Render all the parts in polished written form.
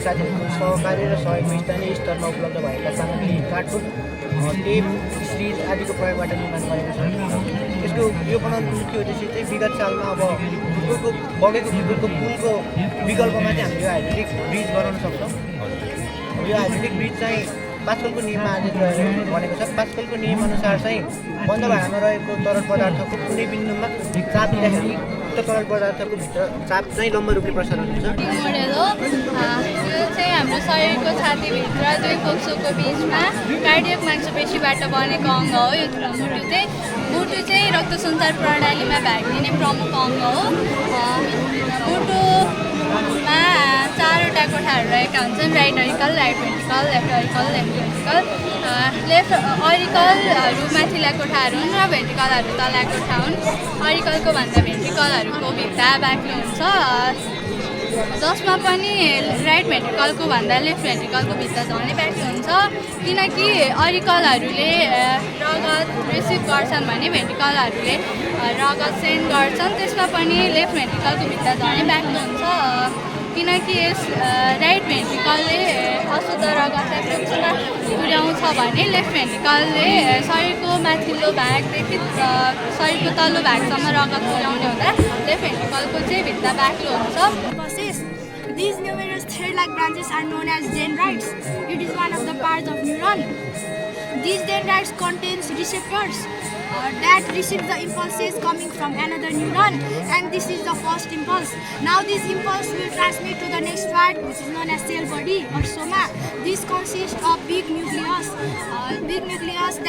साथीहरूको सहकारी र सहयोगको स्थानीय स्तरमा उपलब्ध भएका सामग्री कार्टुन टेप सिरिज आदिको प्रयोगबाट निर्माण गरेको छ। यसको यो बनाउनुको मुख्य उद्देश्य चाहिँ विगत सालमा अब कुकुरको बगेको कुकुरको पुलको विकल्पमा चाहिँ हामीले यो हाइड्रोलिक ब्रिज बनाउन सक्छौँ। यो हाइड्रोलिक ब्रिज चाहिँ पास्कलको नियममा आधारित रहेर बनेको छ। पास्कलको नियमअनुसार चाहिँ बन्द भाँडामा रहेको तरल पदार्थको कुनै बिन्दुमा चाप दिँदाखेरि उक्त तरल पदार्थको भित्र चाप चाहिँ लम्ब रूपले प्रसारण हुन्छ। मोडेल हो यो चाहिँ हाम्रो शरीरको छातीभित्र दुई फोक्सोको बिचमा कार्डियक मांसपेशीबाट बनेको अङ्ग हो। यो मुटु चाहिँ रक्त सञ्चार प्रणालीमा भाग लिने प्रमुख अङ्ग हो। मुटुमा चारवटा कोठाहरू रहेका हुन्छन्, right auricle, right ventricle, left auricle, left ventricle. Left अरिकलहरू माथिल्ला कोठाहरू हुन् र भेन्ट्रिकलहरू तल्ला कोठा हुन्। अरिकलको भन्दा भेन्ट्रिकलहरूको भित्ता बाक्लो हुन्छ, जसमा पनि राइट भेन्ट्रिकलको भन्दा लेफ्ट भेन्ट्रिकलको भित्ता झनै बाक्लो हुन्छ, किनकि अरिकलहरूले रगत रिसिभ गर्छन् भने भेन्ट्रिकलहरूले रगत सेन्ड गर्छन्। त्यसमा पनि लेफ्ट भेन्ट्रिकलको भित्ता झनै बाक्लो हुन्छ, किनकि यस राइट भेन्ट्रिकलले अशुद्ध रगतलाई पुच्छमा पुर्याउँछ भने लेफ्ट भेन्ट्रिकलले शरीरको माथिल्लो भागदेखि शरीरको तल्लो भागसम्म रगत पुर्याउने हुँदा लेफ्ट भेन्ट्रिकलको चाहिँ भित्ता बाक्लो हुन्छ। These numerous thread-like branches are known as dendrites. It is one of the parts of neuron. These dendrites contains receptors that receive the impulses coming from another neuron, and this is the first impulse. Now this impulse will transmit to the next part, which is known as cell body or soma. This consists of big nucleus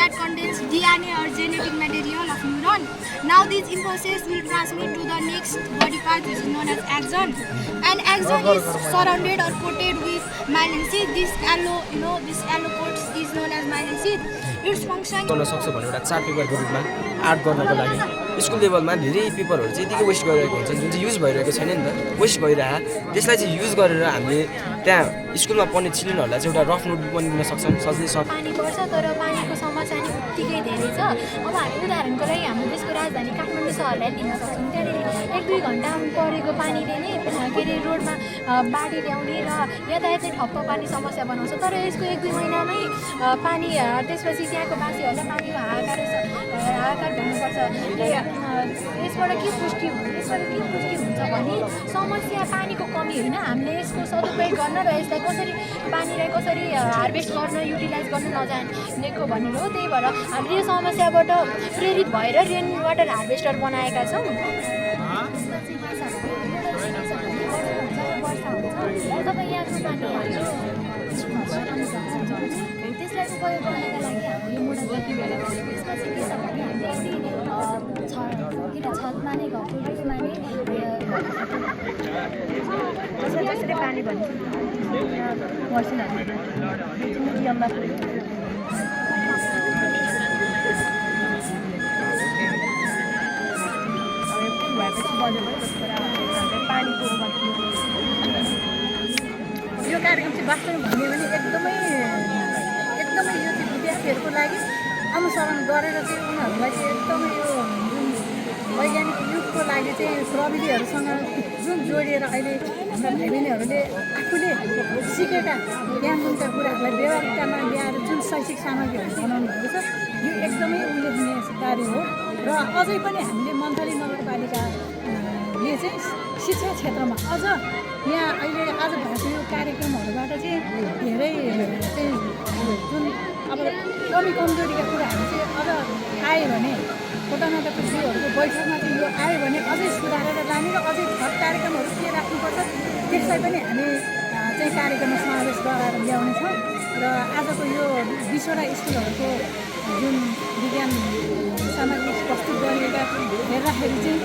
that contains DNA or genetic material of neuron. Now these impulses will transmit to the next body part, which is known as axon. And axon is surrounded or coated with myelin sheath. This yellow coat is known as myelin sheath. Its function गर्न सक्छ भने एउटा chart पेपरको रूपमा art गर्नको लागि school लेभलमा धेरै पेपरहरू चाहिँ यतिकै वेस्ट गरिरहेको हुन्छ, जुन चाहिँ युज भइरहेको छैन नि त, वेस्ट भइरह त्यसलाई चाहिँ युज गरेर हामीले त्यहाँ स्कुलमा पढ्ने चिल्ड्रेनहरूलाई चाहिँ एउटा रफ नोटबुक पनि दिन सक्छौँ सजिलै पानी पर्छ तर पानीको समस्या नि उत्तिकै धेरै छ। अब हामी उदाहरणको लागि हाम्रो देशको राजधानी काठमाडौँ सहरलाई लिन सक्छौँ। त्यहाँनिर 1-2 घन्टा परेको पानीले नै के अरे रोडमा बाढी ल्याउने र यातायातले ठप्प पार्ने समस्या बनाउँछ। तर यसको 1-2 महिनामै पानी त्यसपछि त्यहाँको वासीहरूलाई पानीको हाहाकार भन्नुपर्छ। यसबाट के पुष्टि हुन्छ भने समस्या पानीको कमी होइन, हामीले यसको सदुपयोग गर्न र यसलाई पानीलाई कसरी हार्भेस्ट गर्न युटिलाइज गर्न नजानेको भन्ने हो। त्यही भएर हामीले यो समस्याबाट प्रेरित भएर रेन वाटर हार्भेस्टर बनाएका छौँ। तपाईँ यहाँको पानी त्यसलाई उपयोग गर्नका लागि हाम्रो यो मोडल त्यसमा चाहिँ के छ भने हामीले छतमा नै घरको रुफमा नै जसरी पानी भन्ने मसिनहरू मिडियममा पानीको यो कार्यक्रम चाहिँ वास्तवमा भन्यो भने एकदमै यो चाहिँ विद्यार्थीहरूको लागि अनुसरण गरेर चाहिँ उनीहरूलाई चाहिँ एकदमै यो जुन वैज्ञानिक युगको लागि चाहिँ प्रविधिहरूसँग जुन जोडिएर अहिले हाम्रा भाइबहिनीहरूले आफूले सिकेका ज्ञानका कुराहरूलाई व्यवहारिकतामा ल्याएर जुन शैक्षिक सामग्रीहरू बनाउनु भएको छ यो एकदमै उल्लेखनीय कार्य हो। र अझै पनि हामीले मन्थली नगरपालिकाले चाहिँ शिक्षा क्षेत्रमा अझ यहाँ अहिले आज भएको यो कार्यक्रमहरूबाट चाहिँ धेरै चाहिँ जुन अब कमी कमजोरीका कुराहरू चाहिँ अझ आयो भने कोटानाटाको जीवहरूको बैठकमा चाहिँ यो आयो भने अझै सुधारेर लाने र अझै थप कार्यक्रमहरू के राख्नुपर्छ त्यसलाई पनि हामी चाहिँ कार्यक्रममा समावेश गराएर ल्याउनेछौँ। र आजको यो 20वटा स्कुलहरूको जुन विज्ञान सामग्री प्रस्तुत गरिएका हेर्दाखेरि चाहिँ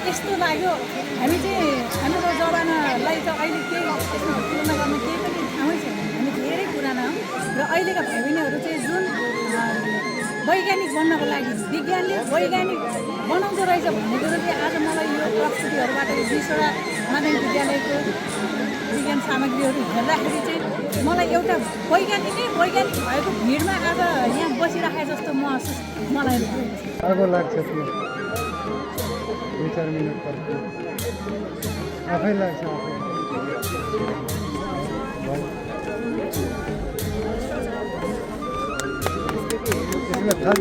यस्तो लाग्यो हामी चाहिँ हाम्रो जमानालाई त अहिले केही यसमा तुलना गर्न केही पनि ठाउँै छैन। हामी धेरै पुराना हौँ र अहिलेका भाइबहिनीहरू चाहिँ जुन वैज्ञानिक बन्नको लागि विज्ञानले वैज्ञानिक बनाउँदो रहेछ भन्ने कुरो चाहिँ आज मलाई यो प्रस्तुतिहरूबाट 20वटा माध्यमिक विद्यालयको विज्ञान सामग्रीहरू हेर्दाखेरि चाहिँ मलाई एउटा वैज्ञानिक भएको भिडमा आज यहाँ बसिराखे जस्तो मलाई लाग्छ। 2-4 मिनट पर्छ आफै लाग्छ। यसबाट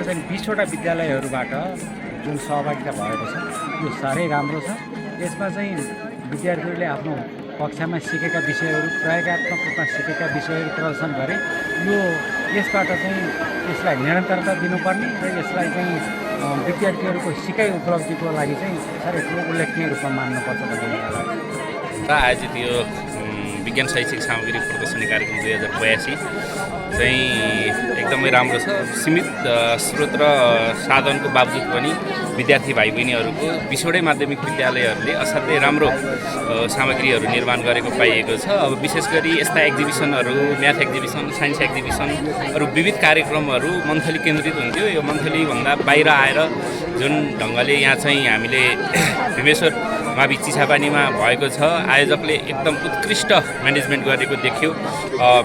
चाहिँ 20वटा विद्यालयहरूबाट जुन सहभागिता भएको छ यो साह्रै राम्रो छ। यसमा चाहिँ विद्यार्थीहरूले आफ्नो कक्षामा सिकेका विषयहरू प्रयोगात्मक रूपमा सिकेका विषयहरू प्रदर्शन गरे। यो यसबाट चाहिँ यसलाई निरन्तरता दिनुपर्ने र यसलाई चाहिँ विद्यार्थीहरूको सिकाइ उपलब्धिको लागि चाहिँ साह्रै ठुलो उल्लेखनीय रूपमा मान्नुपर्छ भन्ने मलाई लाग्छ। आयोजित यो विज्ञान शैक्षिक सामग्री प्रदर्शनी कार्यक्रम 2082 चाहिँ एकदमै राम्रो छ। सीमित स्रोत र साधनको बावजुद पनि विद्यार्थी भाइ बहिनीहरूको 20वटै माध्यमिक विद्यालयहरूले असाध्यै राम्रो सामग्रीहरू निर्माण गरेको पाइएको छ। अब विशेष गरी यस्ता एक्जिबिसनहरू, म्याथ एक्जिबिसन, साइन्स एक्जिबिसन, अरू विविध कार्यक्रमहरू मन्थली केन्द्रित हुन्थ्यो। यो मन्थलीभन्दा बाहिर आएर जुन ढङ्गले यहाँ चाहिँ हामीले भीमेश्वर मावि चिसापानीमा भएको छ, आयोजकले एकदम उत्कृष्ट म्यानेजमेन्ट गरेको देखियो।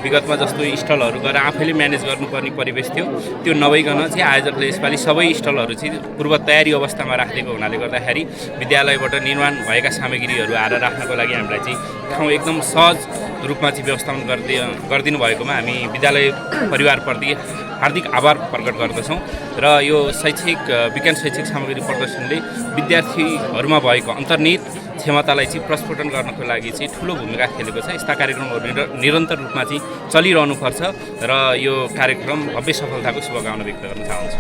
विगतमा जस्तो स्टलहरू गरेर आफैले म्यानेज गर्नुपर्ने परिवेश थियो, त्यो नभइकन चाहिँ आयोजकले यसपालि सबै स्टलहरू चाहिँ पूर्व तयारी अवस्थामा राखिदिएको हुनाले गर्दाखेरि विद्यालयबाट निर्माण भएका सामग्रीहरू आएर राख्नको लागि हामीलाई चाहिँ ठाउँ एकदम सहज रूपमा चाहिँ व्यवस्थापन गरिदिनु भएकोमा हामी विद्यालय परिवारप्रति हार्दिक आभार प्रकट गर्दछौँ। र यो विज्ञान शैक्षिक सामग्री प्रदर्शनले विद्यार्थीहरूमा भएको अन्तर्निहित क्षमतालाई चाहिँ प्रस्फुटन गर्नको लागि चाहिँ ठुलो भूमिका खेलेको छ। यस्ता कार्यक्रमहरू निरन्तर रूपमा चाहिँ चलिरहनुपर्छ र यो कार्यक्रम भव्य सफलताको शुभकामना व्यक्त गर्न चाहन्छु।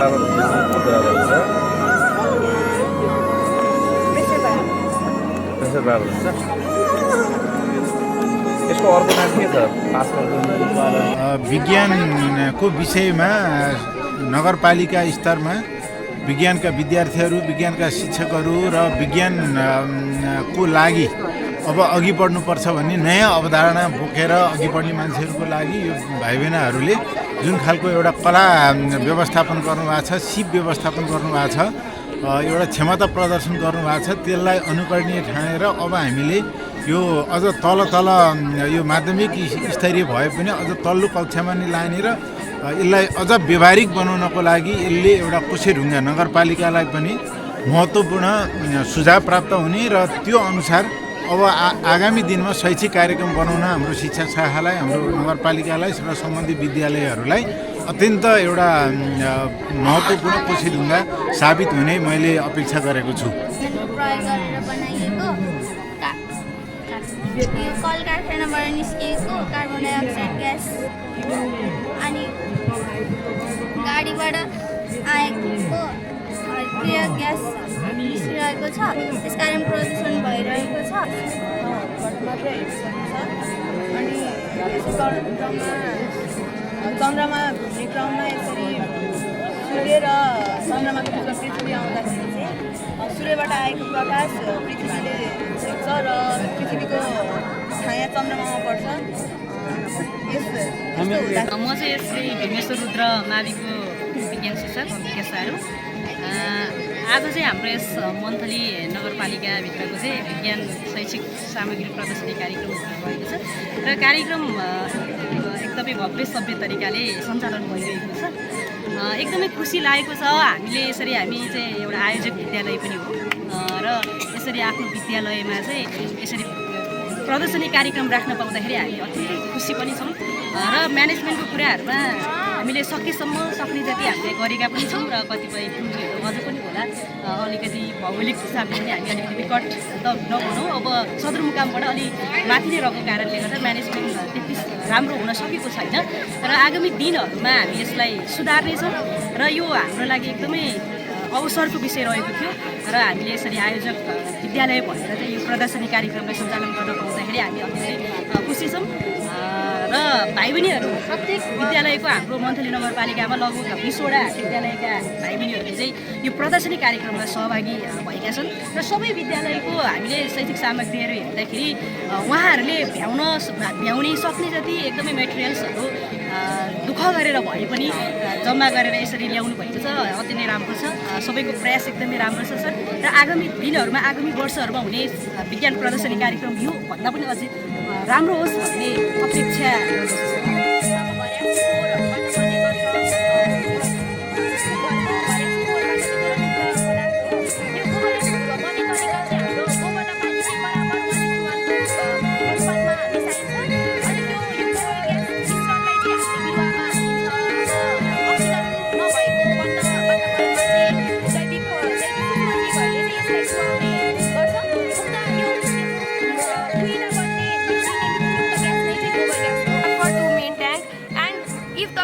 यसको अर्को नाम के छ? विज्ञानको विषयमा नगरपालिका स्तरमा विज्ञानका विद्यार्थीहरू, विज्ञानका शिक्षकहरू र विज्ञानको लागि अब अघि बढ्नुपर्छ भन्ने नयाँ अवधारणा बोकेर अघि बढ्ने मान्छेहरूको लागि यो भाइ बहिनीहरूले जुन खालको एउटा कला व्यवस्थापन गर्नुभएको छ, सिप व्यवस्थापन गर्नुभएको छ, एउटा क्षमता प्रदर्शन गर्नुभएको छ, त्यसलाई अनुकरणीय ठानेर अब हामीले यो अझ तल यो माध्यमिक स्तरीय भए पनि अझ तल्लो कक्षामा नै लाने र यसलाई अझ व्यवहारिक बनाउनको लागि यसले एउटा कोसेढुङ्गा नगरपालिकालाई पनि महत्त्वपूर्ण सुझाव प्राप्त हुने र त्यो अनुसार अब आगामी दिनमा शैक्षिक कार्यक्रम बनाउन हाम्रो शिक्षा शाखालाई, हाम्रो नगरपालिकालाई र सम्बन्धित विद्यालयहरूलाई अत्यन्त एउटा महत्त्वपूर्ण कोसेढुङ्गा साबित हुने मैले अपेक्षा गरेको छु। यो कल कारखानाबाट निस्किएको कार्बन डाइअक्साइड ग्यास अनि गाडीबाट आएको हरित ग्यास निस्किरहेको छ, त्यसकारण प्रदूषण भइरहेको छ। अनि चन्द्रमा घुम्ने क्रममा यसरी सूर्य र चन्द्रमाको बिचमा पृथ्वी आउँदाखेरि चाहिँ सूर्यबाट आएको प्रकाश पृथ्वीले छेक्छ र पृथ्वीको छाया चन्द्रमामा पर्छ। म चाहिँ यसरी भीमेश्वर रुद्र माविको विज्ञान शिक्षक केसाहरू। आज चाहिँ हाम्रो यस मन्थली नगरपालिकाभित्रको चाहिँ विज्ञान शैक्षिक सामग्री प्रदर्शनी कार्यक्रम भएको छ र कार्यक्रम एकदमै भव्य सभ्य तरिकाले सञ्चालन भइरहेको छ। एकदमै खुसी लागेको छ। हामी चाहिँ एउटा आयोजक विद्यालय पनि हो र यसरी आफ्नो विद्यालयमा चाहिँ यसरी प्रदर्शनी कार्यक्रम राख्न पाउँदाखेरि हामी अत्यन्तै खुसी पनि छौँ र म्यानेजमेन्टको कुराहरूमा हामीले सकेसम्म सक्ने जति हामीले गरेका पनि छौँ र कतिपय त्रुटिहरू अझ पनि होला। अलिकति भौगोलिक हिसाबले पनि हामी अलिकति विकट त नभनौँ, अब सदरमुकामबाट अलिक माथि नै रहेको कारणले गर्दा म्यानेजमेन्ट त्यति राम्रो हुन सकेको छैन र आगामी दिनहरूमा हामी यसलाई सुधार्नेछौँ र यो हाम्रो लागि एकदमै अवसरको विषय रहेको थियो र हामीले यसरी आयोजक विद्यालय भएर चाहिँ यो प्रदर्शनी कार्यक्रमलाई सञ्चालन गर्न पाउँदाखेरि हामी अत्यन्तै खुसी छौँ र भाइ बहिनीहरू प्रत्येक विद्यालयको हाम्रो मन्थली नगरपालिकामा लगभग 20वटा विद्यालयका भाइ बहिनीहरूले चाहिँ यो प्रदर्शनी कार्यक्रममा सहभागी भएका छन् र सबै विद्यालयको हामीले शैक्षिक सामग्रीहरू हेर्दाखेरि उहाँहरूले भ्याउने सक्ने जति एकदमै मेटेरियल्सहरू दुःख गरेर भए पनि जम्मा गरेर यसरी ल्याउनु भएको छ। अति नै राम्रो छ, सबैको प्रयास एकदमै राम्रो छ सर र आगामी दिनहरूमा आगामी वर्षहरूमा हुने विज्ञान प्रदर्शनी कार्यक्रम यो भन्दा पनि अझै राम्रो होस् भन्ने अपेक्षा गर्दछु।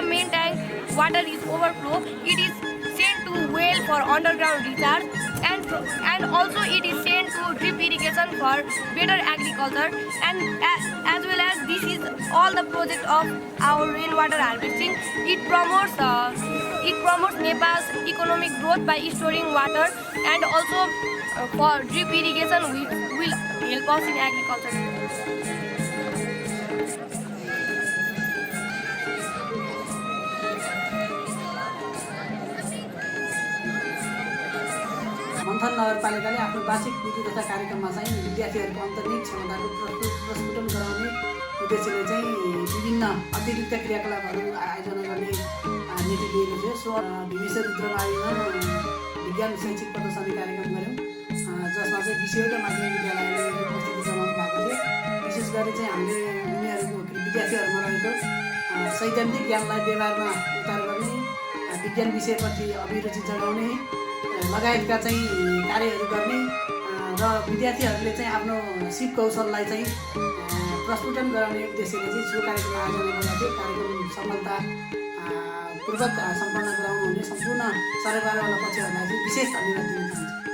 main tank water is overflow, it is sent to well for underground recharge, and also it is sent to drip irrigation for better agriculture, and as well as this is all the project of our rainwater harvesting. It promotes Nepal's economic growth by storing water, and also for drip irrigation which will help us in agriculture. मन्थन नगरपालिकाले आफ्नो वार्षिक नीति तथा कार्यक्रममा चाहिँ विद्यार्थीहरूको अन्तर्निहित क्षमताको प्रस्फुटन गराउने उद्देश्यले चाहिँ विभिन्न अतिरिक्त क्रियाकलापहरू आयोजना गर्ने नीति लिएको थियो। सो भीमेश्वर रुद्रमाविमा विज्ञान शैक्षिक प्रदर्शनी कार्यक्रम गऱ्यौँ, जसमा चाहिँ 20वटा माध्यमिक विद्यालयले उपस्थिति जनाउनु भएको थियो। विशेष गरी चाहिँ हामीले उनीहरूको विद्यार्थीहरूमा रहेको सैद्धान्तिक ज्ञानलाई व्यवहारमा उतार गर्ने, विज्ञान विषयप्रति अभिरुचि जगाउने लगायतका चाहिँ कार्यहरू गर्ने र विद्यार्थीहरूले चाहिँ आफ्नो सिप कौशललाई चाहिँ प्रस्फुटन गराउने उद्देश्यले चाहिँ सो कार्यक्रम आयोजना गरेका थियो। कार्यक्रम सफलतापूर्वक सम्पन्न गराउनु हुने सम्पूर्ण सरकारवाला पक्षहरूलाई चाहिँ विशेष धन्यवाद दिन चाहन्छु।